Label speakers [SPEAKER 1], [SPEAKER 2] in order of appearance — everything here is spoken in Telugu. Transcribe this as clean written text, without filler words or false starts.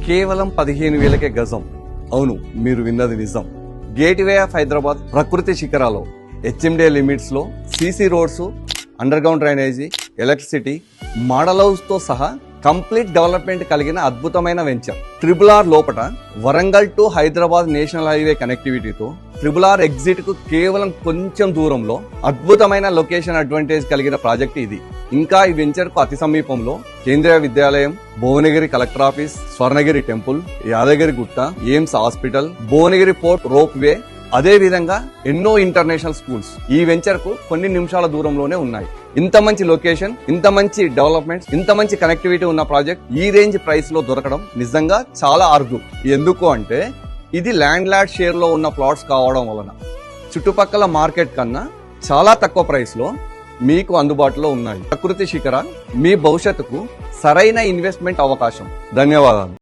[SPEAKER 1] కేవలం 15,000కే గజం. అవును, మీరు విన్నది నిజం. గేట్వే ఆఫ్ హైదరాబాద్ ప్రకృతి శిఖరాలో హెచ్ఎండే లిమిట్స్ లో CC roads, underground drainage, electricity, model house తో సహా కంప్లీట్ డెవలప్మెంట్ కలిగిన అద్భుతమైన వెంచర్. RRR లోపట Warangal to Hyderabad national highway కనెక్టివిటీతో RRR ఎగ్జిట్ కు కేవలం కొంచెం దూరంలో అద్భుతమైన లొకేషన్ అడ్వాంటేజ్ కలిగిన ప్రాజెక్ట్ ఇది. ఇంకా ఈ వెంచర్ కు అతి సమీపంలో కేంద్రీయ విద్యాలయం, Bhuvanagiri collector office, Swarnagiri temple, Yadagiri Gutta, AIIMS hospital, Bhuvanagiri fort ropeway, అదే విధంగా ఎన్నో ఇంటర్నేషనల్ స్కూల్స్ ఈ వెంచర్ కు కొన్ని నిమిషాల దూరంలోనే ఉన్నాయి. ఇంత మంచి లొకేషన్, ఇంత మంచి డెవలప్మెంట్స్, ఇంత మంచి కనెక్టివిటీ ఉన్న ప్రాజెక్ట్ ఈ రేంజ్ ప్రైస్ లో దొరకడం నిజంగా చాలా అరుదు. ఎందుకు అంటే ఇది ల్యాండ్ లార్డ్ షేర్ లో ఉన్న ప్లాట్స్ కావడం వలన చుట్టుపక్కల మార్కెట్ కన్నా చాలా తక్కువ ప్రైస్ లో మీకు అందుబాటులో ఉన్నాయి. ప్రకృతి శిఖర మీ భవిష్యత్తుకు సరైన ఇన్వెస్ట్మెంట్ అవకాశం. ధన్యవాదాలు.